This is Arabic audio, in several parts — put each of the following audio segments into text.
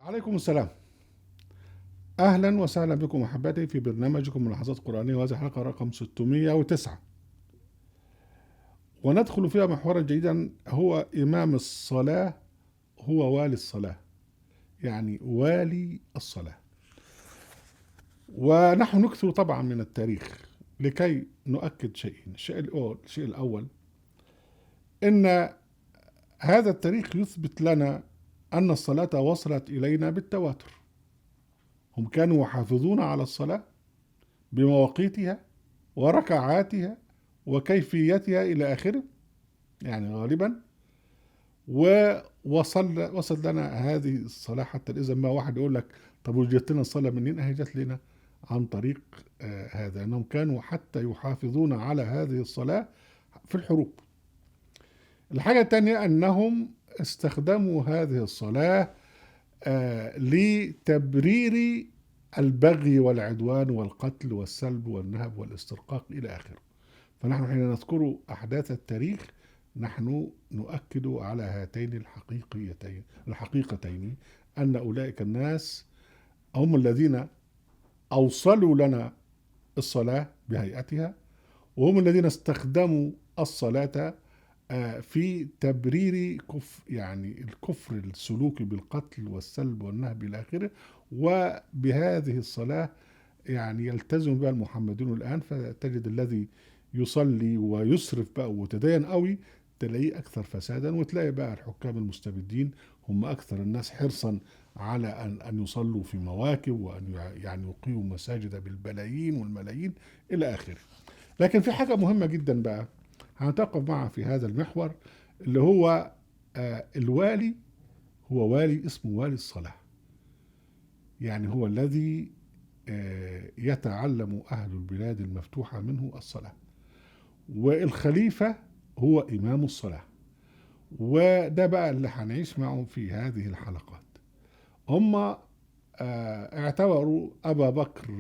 عليكم السلام. أهلا وسهلا بكم أحبتي في برنامجكم ملاحظات قرآنية، وهذه الحلقة رقم 609، وندخل فيها محورا جديدا هو إمام الصلاة، هو والي الصلاة، يعني والي الصلاة. ونحن نكثر طبعا من التاريخ لكي نؤكد شيئين. الشيء الأول إن هذا التاريخ يثبت لنا أن الصلاة وصلت إلينا بالتواتر. هم كانوا يحافظون على الصلاة بمواقيتها وركعاتها وكيفيتها إلى آخره، يعني غالبا. وصل لنا هذه الصلاة حتى إذا ما واحد يقول لك طب وجدت لنا الصلاة منين؟ أهي جت لنا عن طريق هذا، أنهم كانوا حتى يحافظون على هذه الصلاة في الحروب. الحاجة الثانية أنهم استخدموا هذه الصلاة لتبرير البغي والعدوان والقتل والسلب والنهب والاسترقاق إلى آخره. فنحن حين نذكر أحداث التاريخ نحن نؤكد على هاتين الحقيقتين، أن أولئك الناس هم الذين أوصلوا لنا الصلاة بهيئتها، وهم الذين استخدموا الصلاة في تبرير يعني الكفر السلوكي بالقتل والسلب والنهب إلى آخره. وبهذه الصلاة يعني يلتزم بها المحمدون الآن، فتجد الذي يصلي ويسرف بقى وتدين قوي تلاقيه أكثر فسادا، وتلاقي بقى الحكام المستبدين هم أكثر الناس حرصا على أن يصلوا في مواكب، وأن يعني يقيموا مساجد بالبلايين والملايين إلى آخره. لكن في حاجة مهمة جدا بقى هنتوقف معها في هذا المحور، اللي هو الوالي. هو والي اسمه والي الصلاة، يعني هو الذي يتعلم أهل البلاد المفتوحة منه الصلاة. والخليفة هو إمام الصلاة، وده بقى اللي هنعيش معهم في هذه الحلقات. هم اعتبروا أبا بكر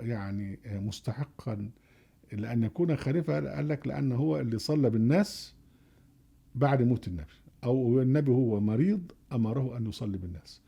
يعني مستحقا لأن يكون خليفة. قال لك لأن هو اللي صلى بالناس بعد موت النبي، أو النبي هو مريض أمره أن يصلي بالناس.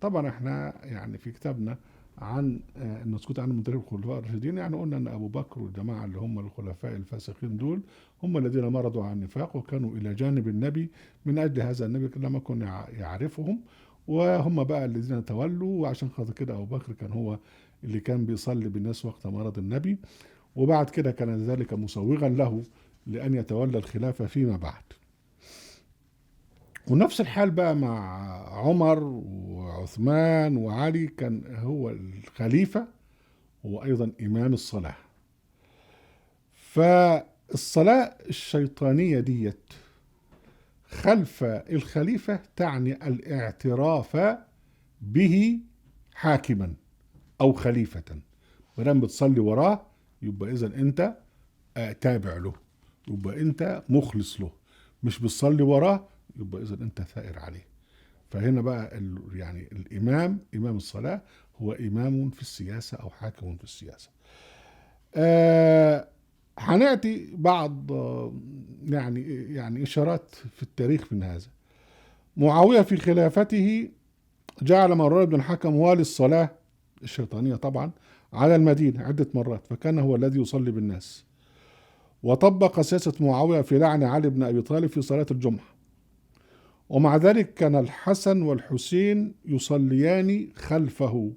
طبعا احنا يعني في كتابنا عن المسكوت عن من تاريخ الخلفاء الراشدين، يعني قلنا ان ابو بكر والجماعه اللي هم الخلفاء الفاسقين دول هم الذين مرضوا عن النفاق وكانوا الى جانب النبي من اجل هذا النبي لما كنا يعرفهم، وهم بقى الذين تولوا. وعشان خاطر كده ابو بكر كان هو اللي كان بيصلي بالناس وقت مرض النبي، وبعد كده كان ذلك مسوغا له لان يتولى الخلافه فيما بعد. ونفس الحال بقى مع عمر وعثمان وعلي، كان هو الخليفة هو أيضا إمام الصلاة. فالصلاة الشيطانية ديت خلف الخليفة تعني الاعتراف به حاكما أو خليفة. مادام بتصلي وراه يبقى إذا أنت تابع له، يبقى أنت مخلص له. مش بتصلي وراه يبقى إذا أنت ثائر عليه. فهنا بقى يعني الإمام، إمام الصلاة هو إمام في السياسة أو حاكم في السياسة. هنأتي بعض يعني إشارات في التاريخ من هذا. معاوية في خلافته جعل مروان بن الحكم والي الصلاة الشيطانية طبعا على المدينة عدة مرات، فكان هو الذي يصلي بالناس. وطبق سياسة معاوية في لعن علي بن أبي طالب في صلاة الجمعة. ومع ذلك كان الحسن والحسين يصليان خلفه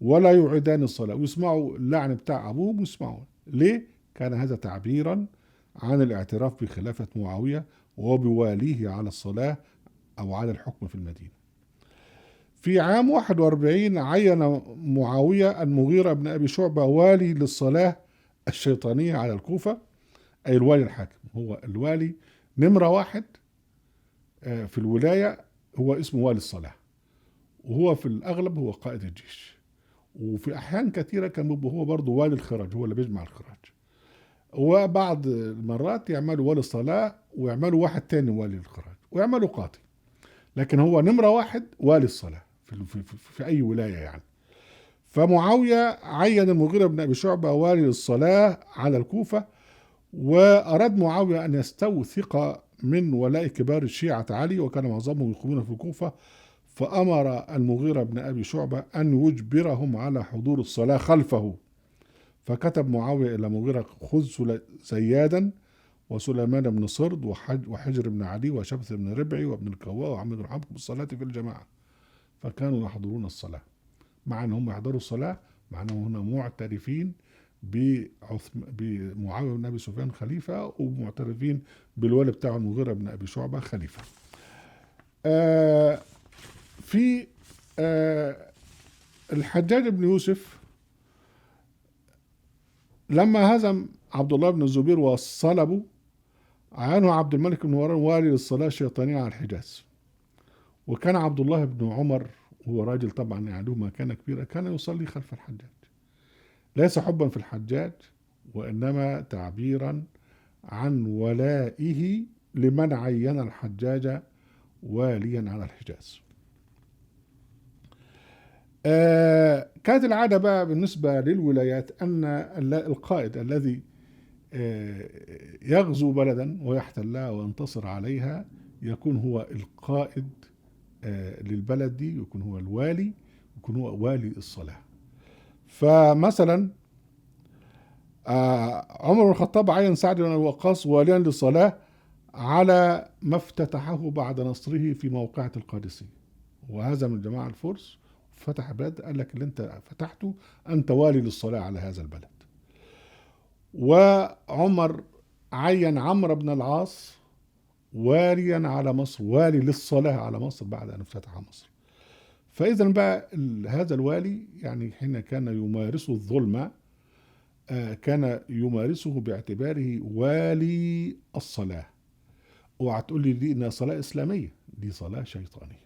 ولا يعيدان الصلاة، ويسمعوا اللعن بتاع أبوهم ويسمعوا. ليه؟ كان هذا تعبيرا عن الاعتراف بخلافة معاوية وبواليه على الصلاة أو على الحكم في المدينة. في عام 41 عين معاوية المغيرة بن أبي شعبة والي للصلاة الشيطانية على الكوفة، أي الوالي الحاكم. هو الوالي نمرة واحد في الولاية، هو اسمه والي الصلاة، وهو في الأغلب هو قائد الجيش. وفي أحيان كثيرة كان هو برضه والي الخراج، هو اللي بيجمع الخراج. وبعض المرات يعملوا والي الصلاة ويعملوا واحد تاني والي الخراج ويعملوا قاضي، لكن هو نمرة واحد والي الصلاة في أي ولاية يعني. فمعاوية عين المغيرة بن أبي شعبة والي الصلاة على الكوفة، وأراد معاوية أن يستوثق من ولاء كبار الشيعة علي، وكان معظمهم يقيمون في الكوفة، فأمر المغيرة بن أبي شعبة أن يجبرهم على حضور الصلاة خلفه. فكتب معاوية إلى مغيرة: خذ زيادا وسليمان بن صرد وحجر بن علي وشبث بن ربعي وابن الكواء وعمد بن حنبل بالصلاة في الجماعة. فكانوا يحضرون الصلاة. مع أن هم يحضروا الصلاة، مع أنهم هنا معترفين بمعاوية بن أبي سفيان خليفة، ومعترفين بالولي بتاع المغيرة بن أبي شعبة خليفة. في الحجاج بن يوسف لما هزم عبد الله بن الزبير وصلبه، عينه عبد الملك بن مروان والي للصلاة الشيطانية على الحجاز. وكان عبد الله بن عمر، هو راجل طبعا يعني له مكانة كبيرة، كان يصلي خلف الحجاج، ليس حبا في الحجاج، وإنما تعبيرا عن ولائه لمن عين الحجاج واليا على الحجاز. كانت العادة بقى بالنسبة للولايات أن القائد الذي يغزو بلدا ويحتلها وينتصر عليها يكون هو القائد للبلد دي، يكون هو الوالي، يكون هو والي الصلاة. فمثلا عمر بن الخطاب عين سعد بن أبي وقاص واليا للصلاة على ما افتتحه بعد نصره في موقعة القادسية، وهزم الجماعة الفرس، فتح بلد، قال لك اللي انت فتحته انت والي للصلاة على هذا البلد. وعمر عين عمرو بن العاص واليا على مصر، والي للصلاة على مصر بعد ان افتتح مصر. فاذا بقى هذا الوالي يعني حين كان يمارس الظلم كان يمارسه باعتباره والي الصلاة. اوعى تقول لي دي انها صلاة اسلامية، دي صلاة شيطانية.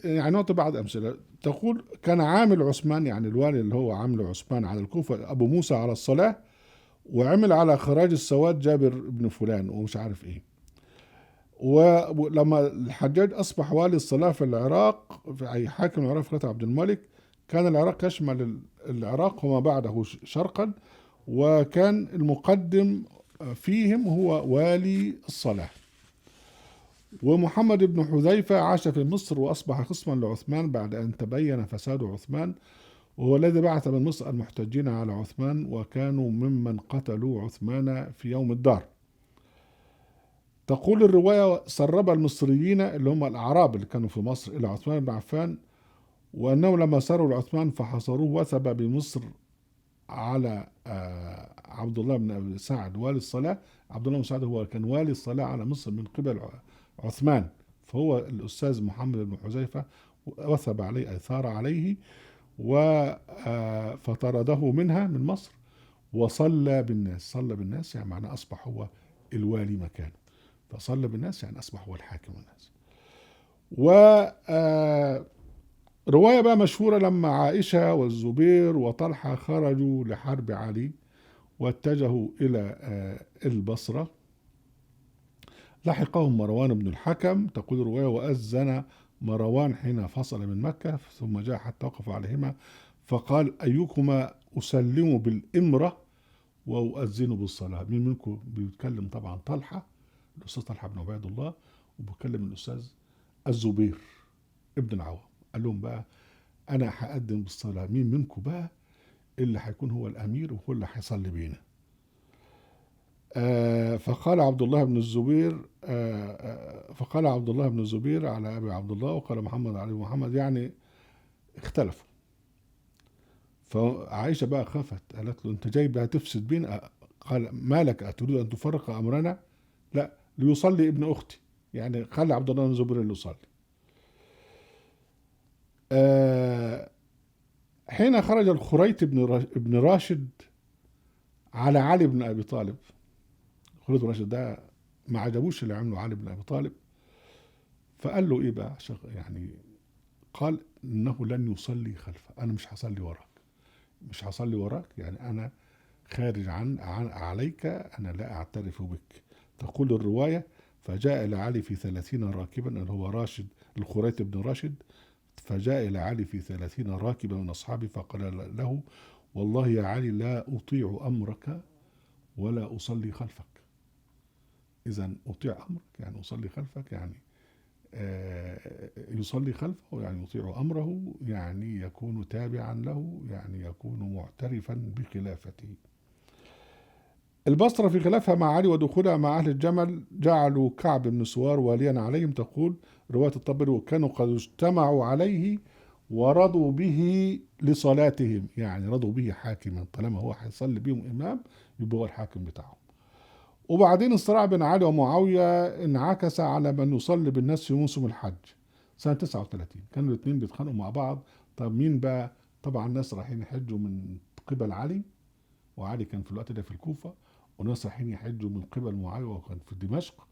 يعني نعطي بعض أمثلة. تقول كان عامل عثمان، يعني الوالي اللي هو عامل عثمان على الكوفة أبو موسى على الصلاة، وعمل على خراج السواد جابر بن فلان ومش عارف إيه. ولما الحجاج أصبح والي الصلاة في العراق، في أي حاكم العراق في عبد الملك، كان العراق يشمل العراق وما بعده شرقا، وكان المقدم فيهم هو والي الصلاة. ومحمد بن حذيفة عاش في مصر وأصبح خصما لعثمان بعد أن تبين فساد عثمان، وهو الذي بعث من مصر المحتجين على عثمان، وكانوا ممن قتلوا عثمان في يوم الدار. تقول الرواية: سرب المصريين اللي هم الأعراب اللي كانوا في مصر إلى عثمان بن عفان، وأنهم لما ساروا لعثمان فحصروه، وثب بمصر على عبد الله بن أبي سعد والي الصلاة. عبد الله بن سعد هو كان والي الصلاة على مصر من قبل عثمان، فهو الأستاذ محمد بن حذيفة وثب عليه، أي ثار عليه، فطرده منها من مصر، وصلى بالناس. صلى بالناس يعني معناه أصبح هو الوالي مكانه، فصلى بالناس يعني أصبح هو الحاكم الناس. رواية بقى مشهورة لما عائشة والزبير وطلحة خرجوا لحرب علي واتجهوا إلى البصرة، لحقهم مروان بن الحكم. تقول الرواية: وأذن مروان حين فصل من مكة، ثم جاء حتى وقف عليهما فقال: أيكما أسلم بالإمرة وأؤذن بالصلاة؟ مين منكم بيتكلم؟ طبعا طلحة، الأستاذ طلحة بن عبيد الله، وبيتكلم الأستاذ الزبير ابن العوام. قال لهم بقى: أنا هأذن بالصلاة، مين منكم بقى اللي هيكون هو الأمير وهو اللي هيصلي بينا؟ فقال عبد الله بن الزبير فقال عبد الله بن الزبير على أبي عبد الله، وقال محمد علي محمد، يعني اختلفوا. فعائشة بقى خافت، قالت له: أنت جاي بقى تفسد بينا؟ قال: ما لك، أتريد أن تفرق أمرنا؟ لا، ليصلي ابن أختي، يعني خلي عبد الله بن الزبير اللي يصلي. حين خرج الخريت بن راشد على علي بن أبي طالب، خالد بن راشد ده ما عجبوش اللي عمله علي بن ابي طالب، فقال له ايه بقى يعني قال: انه لن يصلي خلفه، انا مش هصلي وراك، مش هصلي وراك، يعني انا خارج عن عليك، انا لا اعترف بك. تقول الروايه: فجاء الى علي في 30 راكبا، اللي هو راشد الخريت بن راشد، فجاء الى علي في 30 راكبا من اصحابه فقال له: والله يا علي لا اطيع امرك ولا اصلي خلفك. إذا أطيع أمرك يعني أصلي خلفك، يعني يصلي خلفه يعني يطيع أمره، يعني يكون تابعا له، يعني يكون معترفا بخلافته. البصرة في خلافها مع علي ودخولها مع أهل الجمل جعلوا كعب بن سوار واليا عليهم، تقول رواية الطبري: وكانوا قد اجتمعوا عليه ورضوا به لصلاتهم، يعني رضوا به حاكما، طالما هو هيصلي بهم إمام يبقى هو الحاكم بتاعهم. وبعدين الصراع بين علي ومعاوية انعكس على من يصلي بالناس في موسم الحج سنة 39. كانوا الاثنين بيتخانقوا مع بعض. طب مين بقى؟ طبعا الناس رايحين يحجوا من قبل علي، وعلي كان في الوقت ده في الكوفة، وناس رايحين يحجوا من قبل معاوية وكان في دمشق.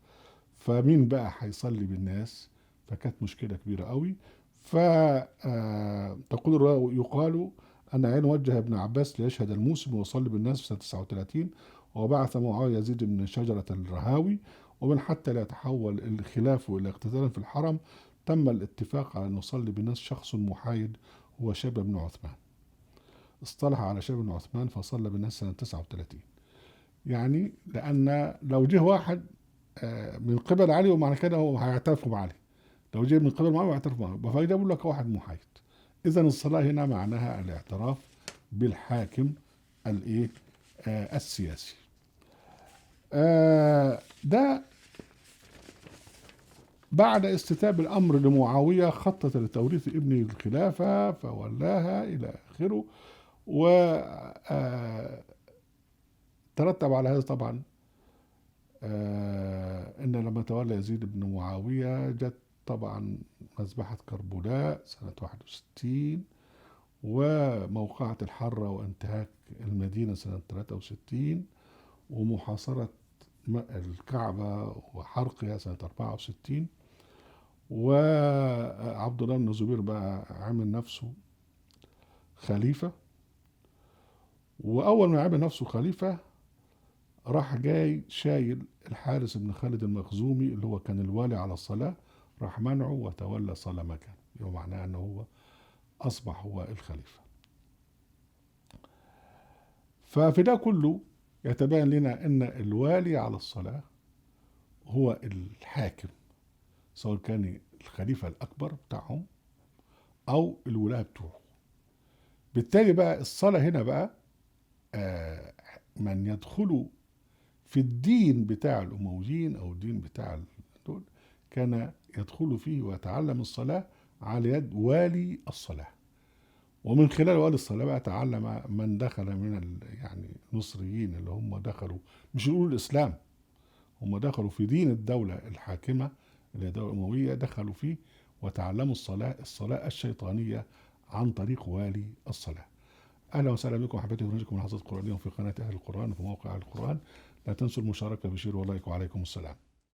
فمين بقى هيصلي بالناس؟ فكانت مشكلة كبيرة قوي. فتقول يقال أن علي وجه ابن عباس ليشهد الموسم ويصلي بالناس في سنة 39، وبعث معاوية يزيد بن شجرة الرهاوي. ومن حتى لا يتحول الخلاف إلى اقتتال في الحرم، تم الاتفاق على أن يصلي بالناس شخص محايد هو شيبة بن عثمان. اصطلح على شيبة بن عثمان فصلى بالناس سنة 39. يعني لأن لو جه واحد من قبل علي ومعنى كده هو هيعترفوا بعلي، لو جه من قبل معاوية هيعترفوا بعلي، فده بيقول لك واحد محايد. إذا الصلاة هنا معناها الاعتراف بالحاكم الايه السياسي. ده بعد استتاب الأمر لمعاوية خطط لتوريث ابنه الخلافة فولاها إلى آخره. وترتب على هذا طبعا إن لما تولى يزيد بن معاوية جت طبعا مذبحة كربلاء سنة 61، وموقعة الحرة وانتهاك المدينة سنة 63، ومحاصرة الكعبة وحرقها سنة 64. وعبد الله بن الزبير بقى عامل نفسه خليفة. وأول ما عمل نفسه خليفة راح جاي شايل الحارس بن خالد المخزومي اللي هو كان الوالي على الصلاة، راح منعه وتولى صلاة مكانه، يعني معناه أنه هو أصبح هو الخليفة. ففي ده كله يتبين لنا أن الوالي على الصلاة هو الحاكم، سواء كان الخليفة الأكبر بتاعهم أو الولاة بتوعه. بالتالي بقى الصلاة هنا بقى من يدخل في الدين بتاع الأمويين أو الدين بتاع دول كان يدخل فيه ويتعلم الصلاة على يد والي الصلاة. ومن خلال والي الصلاة بقى تعلم من دخل من يعني المصريين اللي هم دخلوا، مش نقول الإسلام، هم دخلوا في دين الدولة الحاكمة اللي هي الدولة الأموية، دخلوا فيه وتعلموا الصلاة الشيطانية عن طريق والي الصلاة. أهلا وسهلا بكم أحبتي ونرجوكم لحظات قرآنية في قناة أهل القرآن وفي موقع أهل القرآن. لا تنسوا المشاركة بشير ولايك، وعليكم السلام.